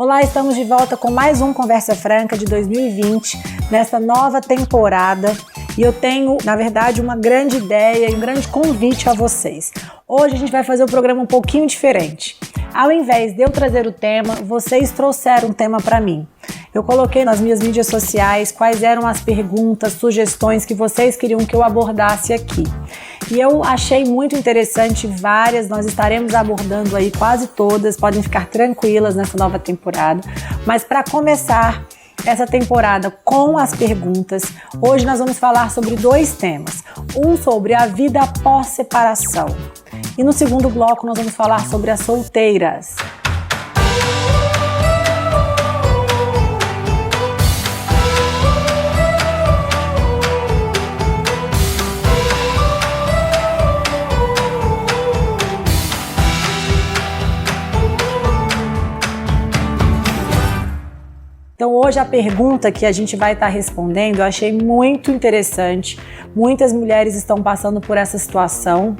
Olá, estamos de volta com mais um Conversa Franca de 2020, nessa nova temporada. E eu tenho, na verdade, uma grande ideia e um grande convite a vocês. Hoje a gente vai fazer um programa um pouquinho diferente. Ao invés de eu trazer o tema, vocês trouxeram um tema para mim. Eu coloquei nas minhas mídias sociais quais eram as perguntas, sugestões que vocês queriam que eu abordasse aqui. E eu achei muito interessante várias, nós estaremos abordando aí quase todas, podem ficar tranquilas nessa nova temporada. Mas para começar essa temporada com as perguntas, hoje nós vamos falar sobre dois temas. Um sobre a vida após separação. E no segundo bloco nós vamos falar sobre as solteiras. Então hoje a pergunta que a gente vai estar respondendo eu achei muito interessante. Muitas mulheres estão passando por essa situação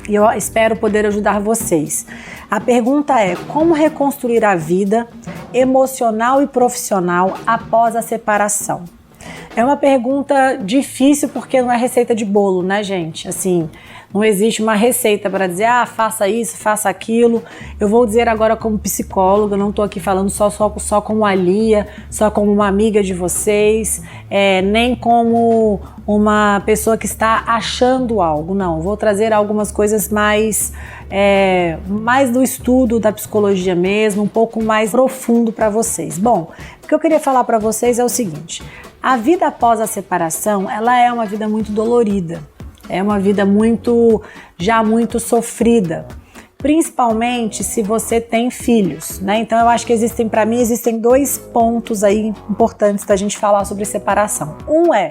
e eu espero poder ajudar vocês. A pergunta é: como reconstruir a vida emocional e profissional após a separação? É uma pergunta difícil porque não é receita de bolo, né, gente? Assim, não existe uma receita para dizer, faça isso, faça aquilo. Eu vou dizer agora como psicóloga, não estou aqui falando só como a Lia, só como uma amiga de vocês, nem como uma pessoa que está achando algo, não. Vou trazer algumas coisas mais do estudo da psicologia mesmo, um pouco mais profundo para vocês. Bom, o que eu queria falar para vocês é o seguinte: a vida após a separação, ela é uma vida muito dolorida. É uma vida muito sofrida, principalmente se você tem filhos, né? Então eu acho que para mim existem dois pontos aí importantes da gente falar sobre separação. Um é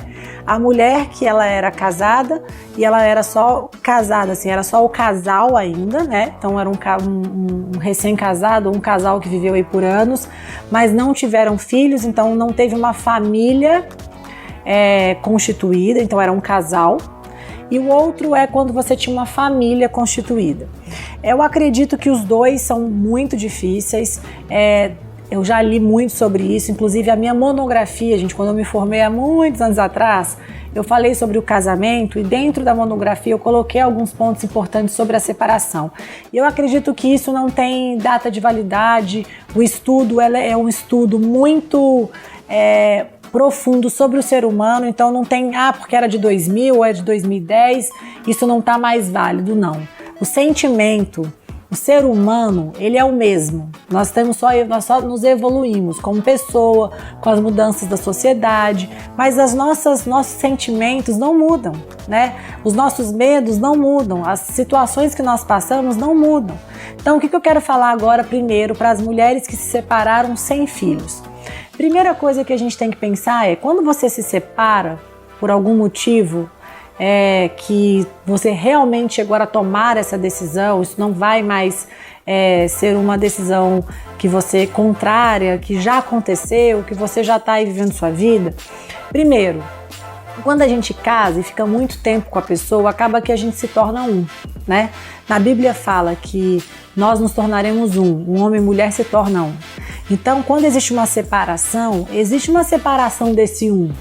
a mulher que ela era casada e ela era só casada, assim, era só o casal ainda, né? Então era um recém-casado, um casal que viveu aí por anos, mas não tiveram filhos, então não teve uma família constituída, então era um casal. E o outro é quando você tinha uma família constituída. Eu acredito que os dois são muito difíceis. Eu já li muito sobre isso, inclusive a minha monografia, gente, quando eu me formei há muitos anos atrás, eu falei sobre o casamento e dentro da monografia eu coloquei alguns pontos importantes sobre a separação. E eu acredito que isso não tem data de validade, o estudo é um estudo muito profundo sobre o ser humano, então não tem, porque era de 2000 ou é de 2010, isso não está mais válido, não. O sentimento, o ser humano, ele é o mesmo. Nós só nos evoluímos como pessoa, com as mudanças da sociedade, mas nossos sentimentos não mudam, né? Os nossos medos não mudam, as situações que nós passamos não mudam. Então, o que eu quero falar agora primeiro para as mulheres que se separaram sem filhos? Primeira coisa que a gente tem que pensar é, quando você se separa por algum motivo, que você realmente chegou a tomar essa decisão, isso não vai mais ser uma decisão que você contrária, que já aconteceu, que você já está aí vivendo sua vida. Primeiro, quando a gente casa e fica muito tempo com a pessoa, acaba que a gente se torna um, né? Na Bíblia fala que nós nos tornaremos um homem e mulher se tornam um. Então, quando existe uma separação desse um.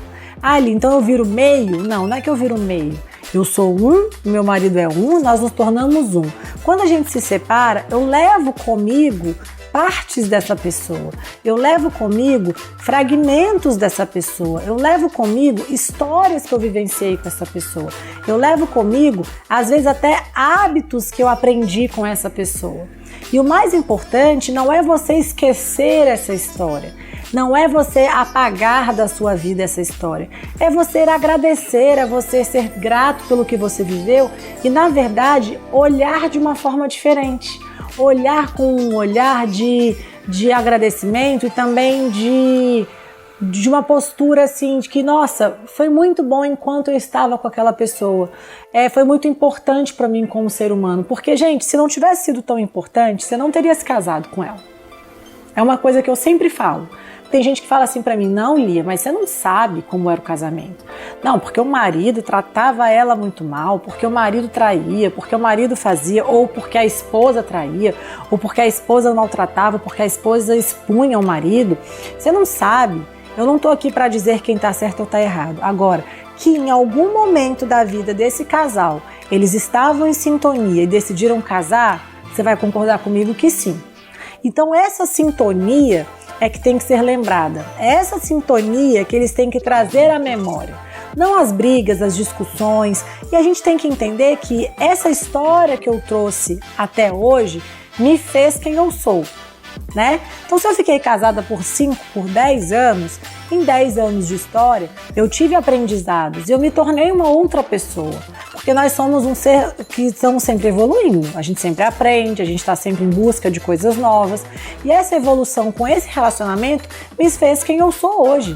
Ali, então eu viro meio? Não é que eu viro meio. Eu sou um, meu marido é um, nós nos tornamos um. Quando a gente se separa, eu levo comigo partes dessa pessoa, eu levo comigo fragmentos dessa pessoa, eu levo comigo histórias que eu vivenciei com essa pessoa, eu levo comigo, às vezes, até hábitos que eu aprendi com essa pessoa. E o mais importante não é você esquecer essa história, não é você apagar da sua vida essa história, é você agradecer, é você ser grato pelo que você viveu e, na verdade, olhar de uma forma diferente. Olhar com um olhar de agradecimento e também de uma postura assim, de que, nossa, foi muito bom enquanto eu estava com aquela pessoa. Foi muito importante para mim como ser humano. Porque, gente, se não tivesse sido tão importante, você não teria se casado com ela. É uma coisa que eu sempre falo. tem gente que fala assim pra mim, não, Lia, mas você não sabe como era o casamento. Não, porque o marido tratava ela muito mal, porque o marido traía, porque o marido fazia, ou porque a esposa traía, ou porque a esposa maltratava, porque a esposa expunha o marido. Você não sabe. Eu não tô aqui pra dizer quem tá certo ou tá errado. Agora, que em algum momento da vida desse casal, eles estavam em sintonia e decidiram casar, você vai concordar comigo que sim. Então essa sintonia é que tem que ser lembrada. É essa sintonia que eles têm que trazer à memória. Não as brigas, as discussões. E a gente tem que entender que essa história que eu trouxe até hoje me fez quem eu sou, né? Então se eu fiquei casada por 5, por 10 anos, em 10 anos de história, eu tive aprendizados e eu me tornei uma outra pessoa. Porque nós somos um ser que estamos sempre evoluindo. A gente sempre aprende, a gente está sempre em busca de coisas novas. E essa evolução com esse relacionamento me fez quem eu sou hoje.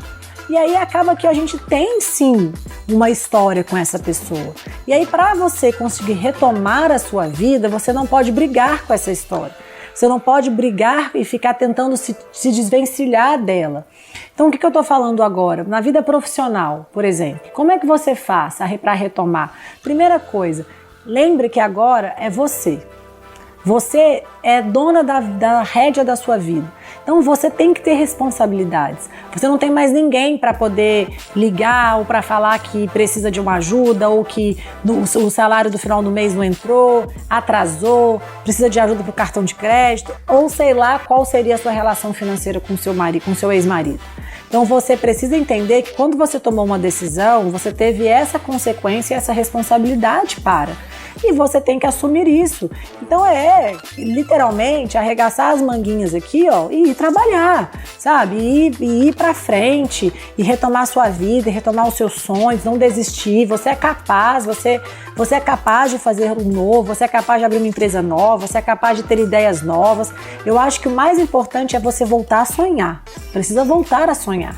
E aí acaba que a gente tem sim uma história com essa pessoa. E aí para você conseguir retomar a sua vida, você não pode brigar com essa história. Você não pode brigar e ficar tentando se desvencilhar dela. Então, o que eu estou falando agora? Na vida profissional, por exemplo, como é que você faz para retomar? Primeira coisa, lembre que agora é você. Você é dona da rédea da sua vida. Então você tem que ter responsabilidades. Você não tem mais ninguém para poder ligar ou para falar que precisa de uma ajuda ou que o salário do final do mês não entrou, atrasou, precisa de ajuda para o cartão de crédito ou sei lá qual seria a sua relação financeira com seu marido, com seu ex-marido. Então você precisa entender que quando você tomou uma decisão, você teve essa consequência e essa responsabilidade e você tem que assumir isso. Então literalmente arregaçar as manguinhas aqui, ó, e ir trabalhar, sabe? E ir pra frente e retomar a sua vida, e retomar os seus sonhos, não desistir. Você é capaz, você é capaz de fazer um novo, você é capaz de abrir uma empresa nova, você é capaz de ter ideias novas. Eu acho que o mais importante é você voltar a sonhar. Precisa voltar a sonhar.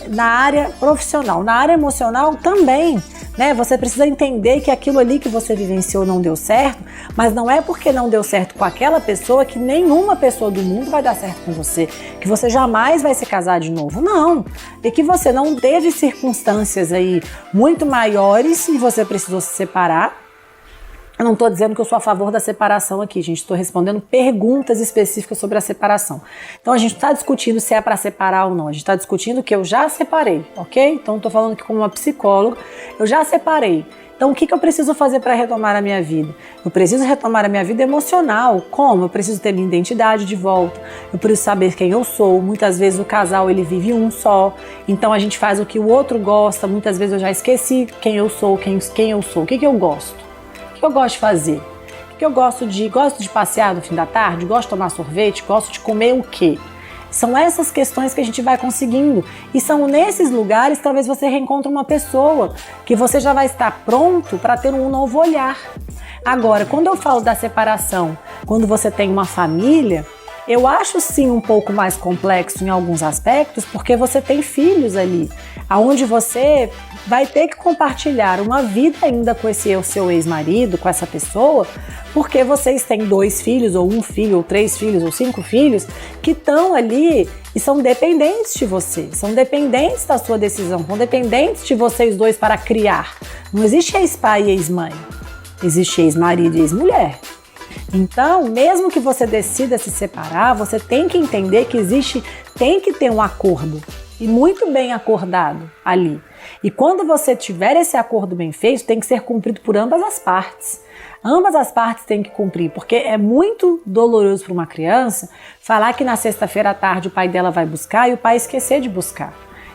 Na área profissional, na área emocional também, né? Você precisa entender que aquilo ali que você vivenciou não deu certo, mas não é porque não deu certo com aquela pessoa que nenhuma pessoa do mundo vai dar certo com você, que você jamais vai se casar de novo, não. E que você não teve circunstâncias aí muito maiores e você precisou se separar. Eu não estou dizendo que eu sou a favor da separação aqui, gente. Estou respondendo perguntas específicas sobre a separação. Então a gente não está discutindo se é para separar ou não. A gente está discutindo que eu já separei, ok? Então estou falando aqui como uma psicóloga. Eu já separei. Então o que eu preciso fazer para retomar a minha vida? Eu preciso retomar a minha vida emocional. Como? Eu preciso ter minha identidade de volta. Eu preciso saber quem eu sou. Muitas vezes o casal ele vive um só. Então a gente faz o que o outro gosta. Muitas vezes eu já esqueci quem eu sou, quem eu sou. O que eu gosto? O que eu gosto de fazer? O que eu gosto de passear no fim da tarde? Gosto de tomar sorvete? Gosto de comer o quê? São essas questões que a gente vai conseguindo. E são nesses lugares que talvez você reencontre uma pessoa que você já vai estar pronto para ter um novo olhar. Agora, quando eu falo da separação, quando você tem uma família, eu acho sim um pouco mais complexo em alguns aspectos, porque você tem filhos ali, aonde você vai ter que compartilhar uma vida ainda com esse seu ex-marido, com essa pessoa, porque vocês têm 2 filhos, ou 1 filho, ou 3 filhos, ou 5 filhos, que estão ali e são dependentes de você, são dependentes da sua decisão, são dependentes de vocês dois para criar. Não existe ex-pai e ex-mãe, existe ex-marido e ex-mulher. Então, mesmo que você decida se separar, você tem que entender que tem que ter um acordo, e muito bem acordado ali. E quando você tiver esse acordo bem feito, tem que ser cumprido por ambas as partes. Ambas as partes têm que cumprir, porque é muito doloroso para uma criança falar que na sexta-feira à tarde o pai dela vai buscar e o pai esquecer de buscar.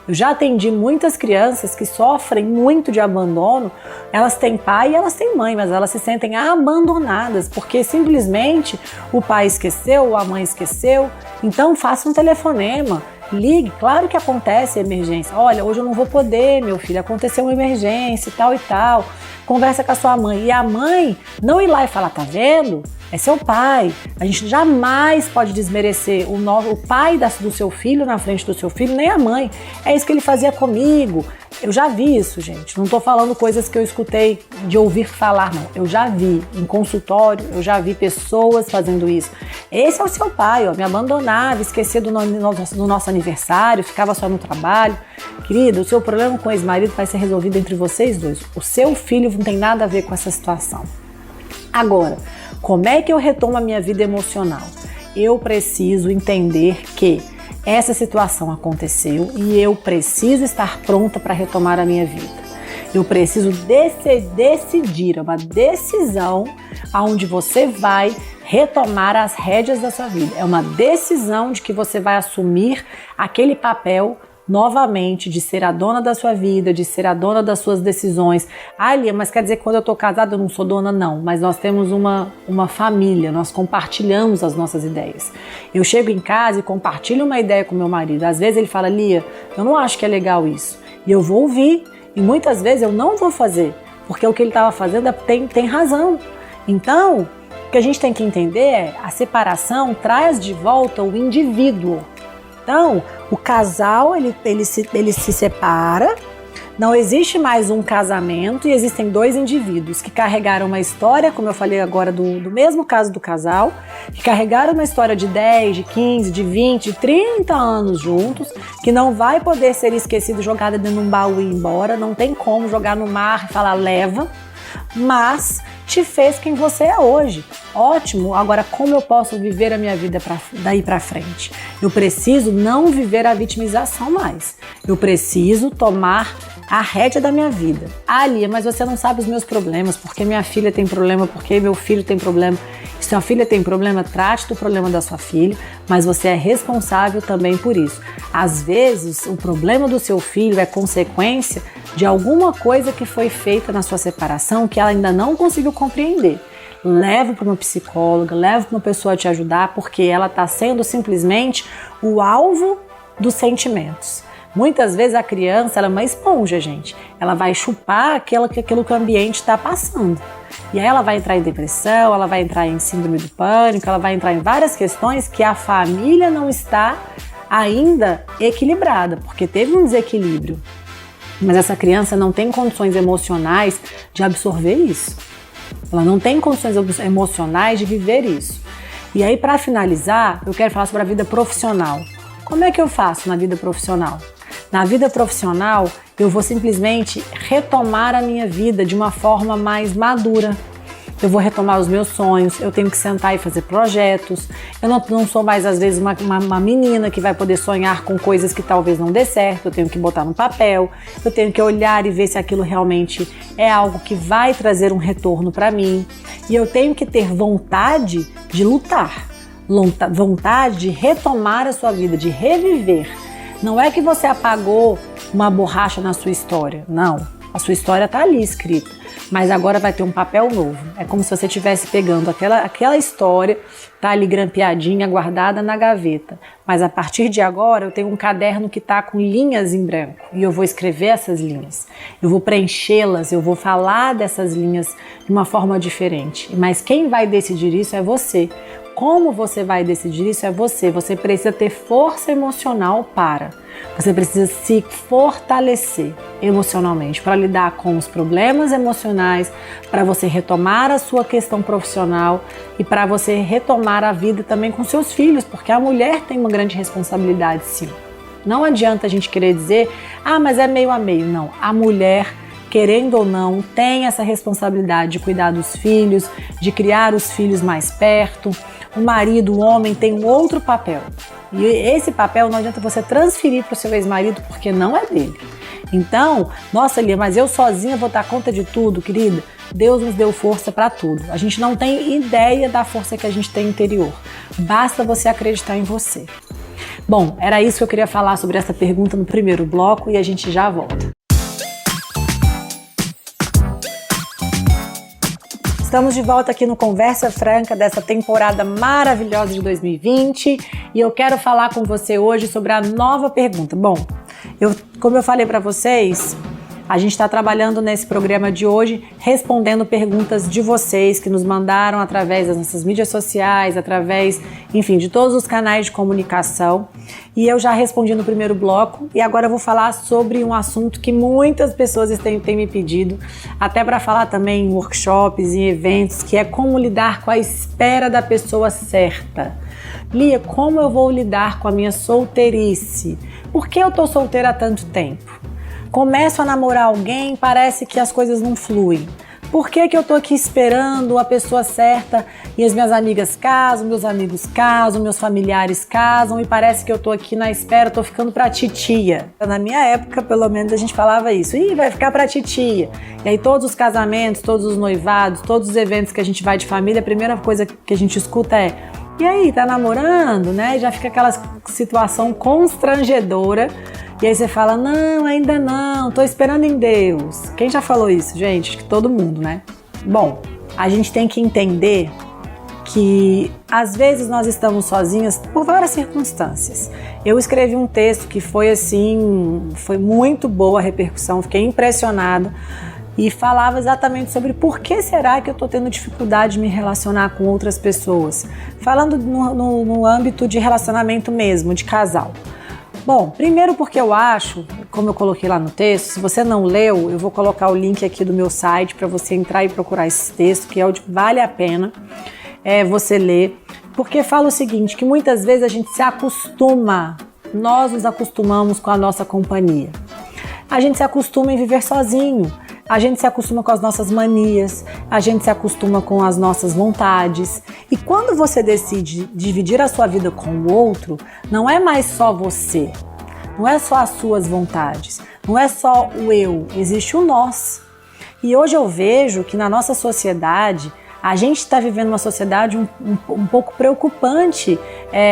Eu já atendi muitas crianças que sofrem muito de abandono, elas têm pai e elas têm mãe, mas elas se sentem abandonadas, porque simplesmente o pai esqueceu, a mãe esqueceu. Então faça um telefonema, ligue, claro que acontece emergência. Olha, hoje eu não vou poder, meu filho, aconteceu uma emergência e tal e tal. Conversa com a sua mãe. E a mãe não ir lá e falar, tá vendo? é seu pai. A gente jamais pode desmerecer o pai do seu filho na frente do seu filho, nem a mãe. É isso que ele fazia comigo. Eu já vi isso, gente. Não tô falando coisas que eu escutei de ouvir falar, não. Eu já vi em consultório, eu já vi pessoas fazendo isso. Esse é o seu pai, ó, me abandonava, esquecia do nosso aniversário, ficava só no trabalho. Querida, o seu problema com o ex-marido vai ser resolvido entre vocês dois. O seu filho não tem nada a ver com essa situação. Agora, como é que eu retomo a minha vida emocional? Eu preciso entender que essa situação aconteceu e eu preciso estar pronta para retomar a minha vida. Eu preciso decidir, é uma decisão onde você vai retomar as rédeas da sua vida. É uma decisão de que você vai assumir aquele papel novamente, de ser a dona da sua vida, de ser a dona das suas decisões. Ah, Lia, mas quer dizer que quando eu tô casada eu não sou dona? Não, mas nós temos uma família, nós compartilhamos as nossas ideias. Eu chego em casa e compartilho uma ideia com meu marido. Às vezes ele fala, Lia, eu não acho que é legal isso. E eu vou ouvir, e muitas vezes eu não vou fazer, porque o que ele estava fazendo tem razão. Então, o que a gente tem que entender é a separação traz de volta o indivíduo. Então, o casal, ele se separa, não existe mais um casamento e existem dois indivíduos que carregaram uma história, como eu falei agora do mesmo caso do casal, que carregaram uma história de 10, de 15, de 20, de 30 anos juntos, que não vai poder ser esquecido, jogada dentro de um baú e ir embora, não tem como jogar no mar e falar leva, mas te fez quem você é hoje. Ótimo, agora como eu posso viver a minha vida daí pra frente? Eu preciso não viver a vitimização mais. Eu preciso tomar a rédea da minha vida. Ah, Lia, mas você não sabe os meus problemas, porque minha filha tem problema, porque meu filho tem problema. Se sua filha tem problema, trate do problema da sua filha, mas você é responsável também por isso. Às vezes, o problema do seu filho é consequência de alguma coisa que foi feita na sua separação que ela ainda não conseguiu compreender. Leva para uma psicóloga, leva para uma pessoa te ajudar, porque ela está sendo simplesmente o alvo dos sentimentos. Muitas vezes a criança ela é uma esponja, gente. Ela vai chupar aquilo que o ambiente está passando. E aí ela vai entrar em depressão, ela vai entrar em síndrome do pânico, ela vai entrar em várias questões que a família não está ainda equilibrada, porque teve um desequilíbrio. Mas essa criança não tem condições emocionais de absorver isso. Ela não tem condições emocionais de viver isso. E aí, para finalizar, eu quero falar sobre a vida profissional. Como é que eu faço na vida profissional? Na vida profissional, eu vou simplesmente retomar a minha vida de uma forma mais madura. Eu vou retomar os meus sonhos, eu tenho que sentar e fazer projetos. Eu não sou mais, às vezes, uma menina que vai poder sonhar com coisas que talvez não dê certo. Eu tenho que botar no papel, eu tenho que olhar e ver se aquilo realmente é algo que vai trazer um retorno para mim. E eu tenho que ter vontade de lutar, vontade de retomar a sua vida, de reviver. Não é que você apagou uma borracha na sua história, não. A sua história está ali escrita, mas agora vai ter um papel novo. É como se você estivesse pegando aquela história, tá ali grampeadinha, guardada na gaveta. Mas a partir de agora eu tenho um caderno que está com linhas em branco e eu vou escrever essas linhas. Eu vou preenchê-las, eu vou falar dessas linhas de uma forma diferente. Mas quem vai decidir isso é você. Como você vai decidir isso é você. Você precisa ter força emocional Você precisa se fortalecer emocionalmente para lidar com os problemas emocionais, para você retomar a sua questão profissional e para você retomar a vida também com seus filhos, porque a mulher tem uma grande responsabilidade, sim. Não adianta a gente querer dizer, mas é meio a meio. Não, a mulher, querendo ou não, tem essa responsabilidade de cuidar dos filhos, de criar os filhos mais perto. O marido, o homem, tem um outro papel. E esse papel não adianta você transferir para o seu ex-marido, porque não é dele. Então, nossa, Lia, mas eu sozinha vou dar conta de tudo, querida? Deus nos deu força para tudo. A gente não tem ideia da força que a gente tem interior. Basta você acreditar em você. Bom, era isso que eu queria falar sobre essa pergunta no primeiro bloco e a gente já volta. Estamos de volta aqui no Conversa Franca dessa temporada maravilhosa de 2020 e eu quero falar com você hoje sobre a nova pergunta. Bom, como eu falei para vocês, A gente está trabalhando nesse programa de hoje, respondendo perguntas de vocês que nos mandaram através das nossas mídias sociais, através, enfim, de todos os canais de comunicação. E eu já respondi no primeiro bloco e agora eu vou falar sobre um assunto que muitas pessoas têm me pedido, até para falar também em workshops e eventos, que é como lidar com a espera da pessoa certa. Lia, como eu vou lidar com a minha solteirice? Por que eu tô solteira há tanto tempo? Começo a namorar alguém, parece que as coisas não fluem. Por que eu tô aqui esperando a pessoa certa e as minhas amigas casam, meus amigos casam, meus familiares casam e parece que eu tô aqui na espera, tô ficando pra titia. Na minha época, pelo menos, a gente falava isso. Ih, vai ficar pra titia. E aí todos os casamentos, todos os noivados, todos os eventos que a gente vai de família, a primeira coisa que a gente escuta é: e aí, tá namorando, né? Já fica aquela situação constrangedora. E aí você fala: não, ainda não, tô esperando em Deus. Quem já falou isso, gente? Acho que todo mundo, né? Bom, a gente tem que entender que às vezes nós estamos sozinhas por várias circunstâncias. Eu escrevi um texto que foi assim, foi muito boa a repercussão, fiquei impressionada. E falava exatamente sobre por que será que eu estou tendo dificuldade de me relacionar com outras pessoas. Falando no âmbito de relacionamento mesmo, de casal. Bom, primeiro porque eu acho, como eu coloquei lá no texto, se você não leu, eu vou colocar o link aqui do meu site para você entrar e procurar esse texto, que é o que vale a pena você ler. Porque fala o seguinte, que muitas vezes a gente se acostuma, nós nos acostumamos com a nossa companhia. A gente se acostuma em viver sozinho. A gente se acostuma com as nossas manias, a gente se acostuma com as nossas vontades. E quando você decide dividir a sua vida com o outro, não é mais só você, não é só as suas vontades, não é só o eu, existe o nós. E hoje eu vejo que na nossa sociedade, a gente está vivendo uma sociedade um pouco preocupante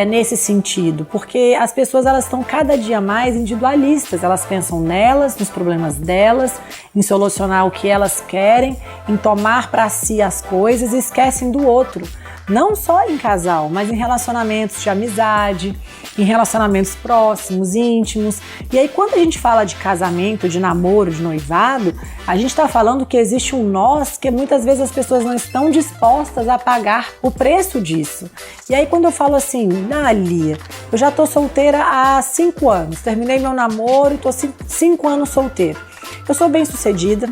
nesse sentido, porque as pessoas elas estão cada dia mais individualistas, elas pensam nelas, nos problemas delas, em solucionar o que elas querem, em tomar para si as coisas e esquecem do outro. Não só em casal, mas em relacionamentos de amizade, em relacionamentos próximos, íntimos. E aí quando a gente fala de casamento, de namoro, de noivado, a gente está falando que existe um nós que muitas vezes as pessoas não estão dispostas a pagar o preço disso. E aí quando eu falo assim, Lia, eu já tô solteira há 5 anos, terminei meu namoro e tô 5 anos solteira. Eu sou bem sucedida,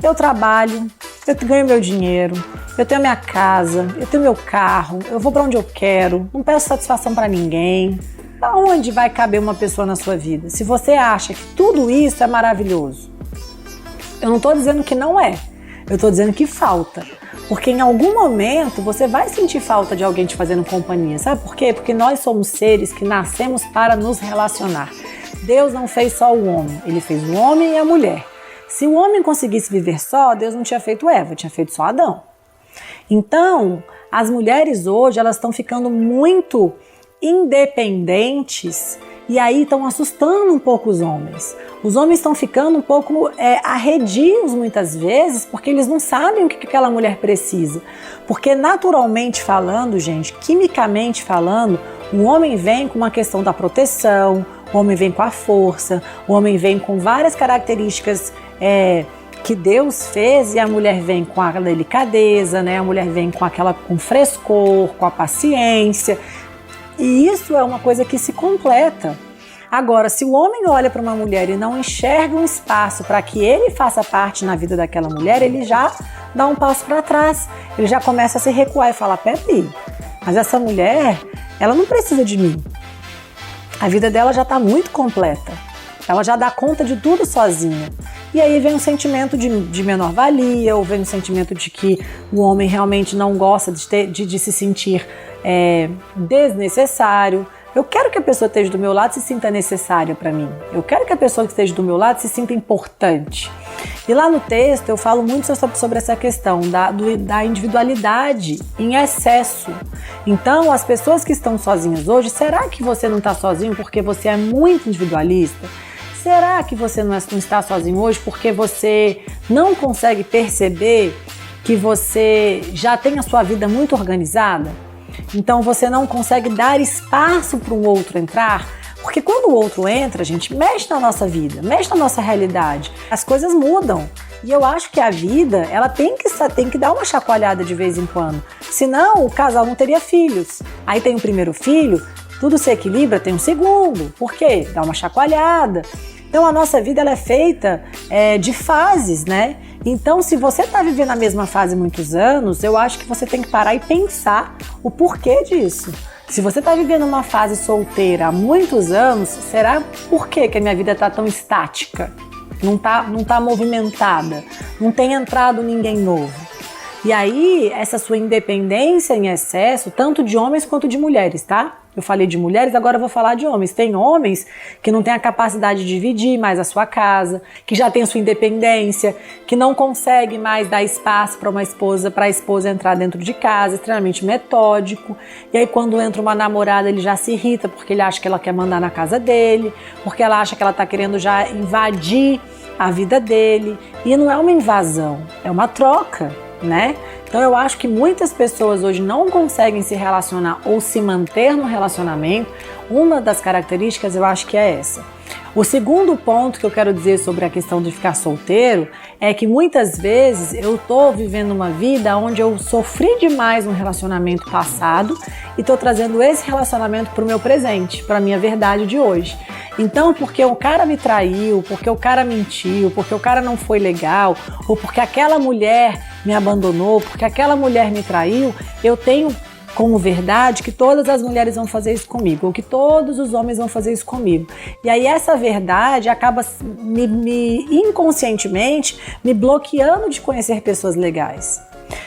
eu trabalho, eu ganho meu dinheiro, eu tenho minha casa, eu tenho meu carro, eu vou para onde eu quero, não peço satisfação para ninguém. Aonde vai caber uma pessoa na sua vida? Se você acha que tudo isso é maravilhoso, eu não estou dizendo que não é, eu estou dizendo que falta. Porque em algum momento você vai sentir falta de alguém te fazendo companhia. Sabe por quê? Porque nós somos seres que nascemos para nos relacionar. Deus não fez só o homem, Ele fez o homem e a mulher. Se o homem conseguisse viver só, Deus não tinha feito Eva, tinha feito só Adão. Então, as mulheres hoje, elas estão ficando muito independentes e aí estão assustando um pouco os homens. Os homens estão ficando um pouco arredios muitas vezes, porque eles não sabem o que aquela mulher precisa. Porque naturalmente falando, gente, quimicamente falando, o homem vem com uma questão da proteção, o homem vem com a força, o homem vem com várias características que Deus fez, e a mulher vem com a delicadeza, né? A mulher vem com frescor, com a paciência. E isso é uma coisa que se completa. Agora, se o homem olha para uma mulher e não enxerga um espaço para que ele faça parte na vida daquela mulher, ele já dá um passo para trás. Ele já começa a se recuar e falar: peraí, mas essa mulher, ela não precisa de mim. A vida dela já está muito completa. Ela já dá conta de tudo sozinha. E aí vem um sentimento de menor-valia, ou vem um sentimento de que o homem realmente não gosta de se sentir desnecessário. Eu quero que a pessoa que esteja do meu lado se sinta necessária para mim. Eu quero que a pessoa que esteja do meu lado se sinta importante. E lá no texto eu falo muito sobre essa questão da individualidade em excesso. Então, as pessoas que estão sozinhas hoje, será que você não está sozinho porque você é muito individualista? Será que você não está sozinho hoje porque você não consegue perceber que você já tem a sua vida muito organizada? Então você não consegue dar espaço para um outro entrar? Porque quando quando o outro entra, a gente mexe na nossa vida, mexe na nossa realidade. As coisas mudam. E eu acho que a vida, ela tem que dar uma chacoalhada de vez em quando. Senão, o casal não teria filhos. Aí tem o primeiro filho, tudo se equilibra, tem um segundo. Por quê? Dá uma chacoalhada. Então, a nossa vida ela é feita de fases, né? Então, se você está vivendo a mesma fase há muitos anos, eu acho que você tem que parar e pensar o porquê disso. Se você está vivendo uma fase solteira há muitos anos, será por que a minha vida está tão estática? Não tá movimentada, não tem entrado ninguém novo. E aí, essa sua independência em excesso, tanto de homens quanto de mulheres, tá? Eu falei de mulheres, agora eu vou falar de homens. Tem homens que não têm a capacidade de dividir mais a sua casa, que já tem a sua independência, que não consegue mais dar espaço para a esposa entrar dentro de casa, extremamente metódico. E aí quando entra uma namorada, ele já se irrita porque ele acha que ela quer mandar na casa dele, porque ela acha que ela está querendo já invadir a vida dele. E não é uma invasão, é uma troca, né? Então eu acho que muitas pessoas hoje não conseguem se relacionar ou se manter no relacionamento. Uma das características eu acho que é essa. O segundo ponto que eu quero dizer sobre a questão de ficar solteiro é que muitas vezes eu tô vivendo uma vida onde eu sofri demais no relacionamento passado e tô trazendo esse relacionamento pro meu presente, pra minha verdade de hoje. Então, porque o cara me traiu, porque o cara mentiu, porque o cara não foi legal, ou porque aquela mulher me abandonou, porque aquela mulher me traiu, eu tenho como verdade que todas as mulheres vão fazer isso comigo, ou que todos os homens vão fazer isso comigo. E aí essa verdade acaba inconscientemente me bloqueando de conhecer pessoas legais.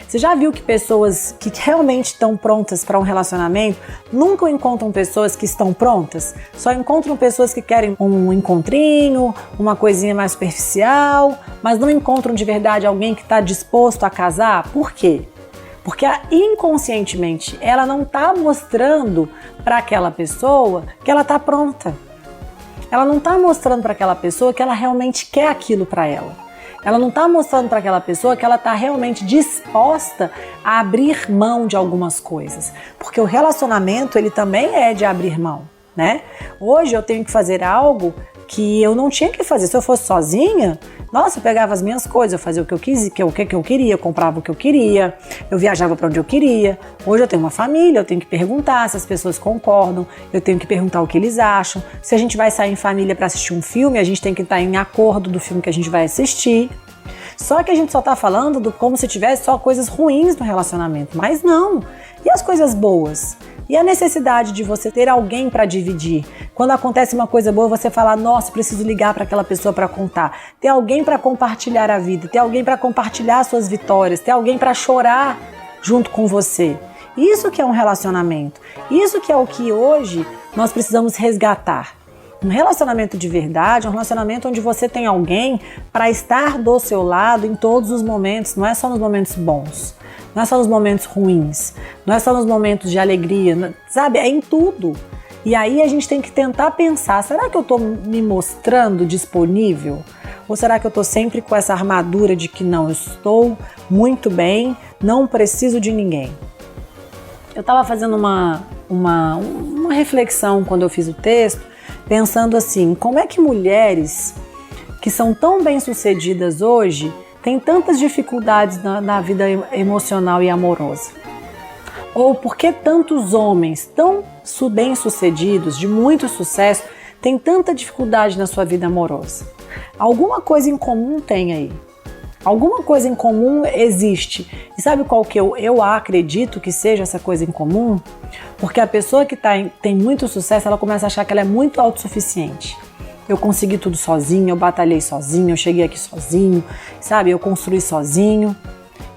Você já viu que pessoas que realmente estão prontas para um relacionamento nunca encontram pessoas que estão prontas? Só encontram pessoas que querem um encontrinho, uma coisinha mais superficial, mas não encontram de verdade alguém que está disposto a casar? Por quê? Porque inconscientemente ela não está mostrando para aquela pessoa que ela está pronta. Ela não está mostrando para aquela pessoa que ela realmente quer aquilo para ela. Ela não está mostrando para aquela pessoa que ela está realmente disposta a abrir mão de algumas coisas. Porque o relacionamento, ele também é de abrir mão, né? Hoje eu tenho que fazer algo que eu não tinha que fazer. Se eu fosse sozinha, nossa, eu pegava as minhas coisas, eu fazia o que eu quis, o que eu queria, eu comprava o que eu queria, eu viajava para onde eu queria. Hoje eu tenho uma família, eu tenho que perguntar se as pessoas concordam, eu tenho que perguntar o que eles acham. Se a gente vai sair em família para assistir um filme, a gente tem que estar em acordo do filme que a gente vai assistir. Só que a gente só tá falando como se tivesse só coisas ruins no relacionamento, mas não. E as coisas boas? E a necessidade de você ter alguém para dividir? Quando acontece uma coisa boa, você fala, nossa, preciso ligar para aquela pessoa para contar. Ter alguém para compartilhar a vida, ter alguém para compartilhar suas vitórias, ter alguém para chorar junto com você. Isso que é um relacionamento. Isso que é o que hoje nós precisamos resgatar. Um relacionamento de verdade é um relacionamento onde você tem alguém para estar do seu lado em todos os momentos, não é só nos momentos bons, não é só nos momentos ruins, não é só nos momentos de alegria, sabe? É em tudo. E aí a gente tem que tentar pensar, será que eu estou me mostrando disponível? Ou será que eu estou sempre com essa armadura de que não, eu estou muito bem, não preciso de ninguém? Eu estava fazendo uma reflexão quando eu fiz o texto, pensando assim, como é que mulheres que são tão bem-sucedidas hoje têm tantas dificuldades na vida emocional e amorosa? Ou por que tantos homens tão bem-sucedidos, de muito sucesso, têm tanta dificuldade na sua vida amorosa? Alguma coisa em comum tem aí. Alguma coisa em comum existe. E sabe qual que eu acredito que seja essa coisa em comum? Porque a pessoa que tem muito sucesso, ela começa a achar que ela é muito autossuficiente. Eu consegui tudo sozinho, eu batalhei sozinho, eu cheguei aqui sozinho, sabe? Eu construí sozinho.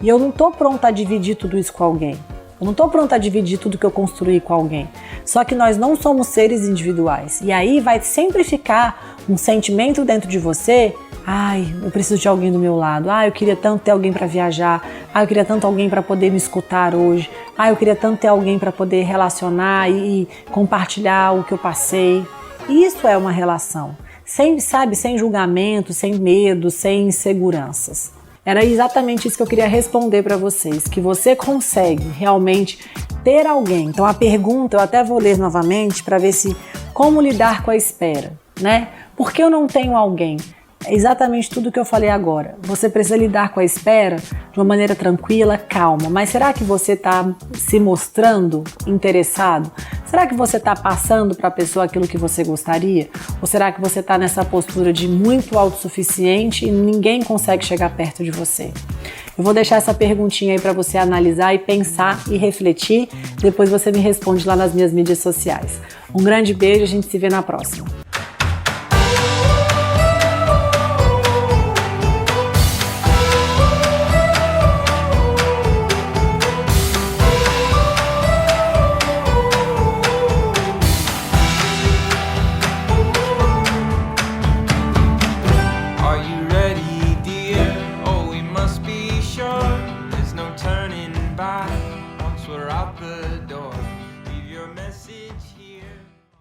E eu não estou pronta a dividir tudo isso com alguém. Eu não estou pronta a dividir tudo que eu construí com alguém. Só que nós não somos seres individuais. E aí vai sempre ficar um sentimento dentro de você. Ai, eu preciso de alguém do meu lado. Ai, eu queria tanto ter alguém para viajar. Ai, eu queria tanto alguém para poder me escutar hoje. Ai, eu queria tanto ter alguém para poder relacionar e compartilhar o que eu passei. Isso é uma relação. Sem julgamento, sem medo, sem inseguranças. Era exatamente isso que eu queria responder para vocês, que você consegue realmente ter alguém. Então a pergunta, eu até vou ler novamente para ver se Como lidar com a espera, né? Por que eu não tenho alguém? É exatamente tudo que eu falei agora. Você precisa lidar com a espera de uma maneira tranquila, calma. Mas será que você está se mostrando interessado? Será que você está passando para a pessoa aquilo que você gostaria? Ou será que você está nessa postura de muito autossuficiente e ninguém consegue chegar perto de você? Eu vou deixar essa perguntinha aí para você analisar e pensar e refletir. Depois você me responde lá nas minhas mídias sociais. Um grande beijo, a gente se vê na próxima. Turning back once we're out the door. Leave your message here.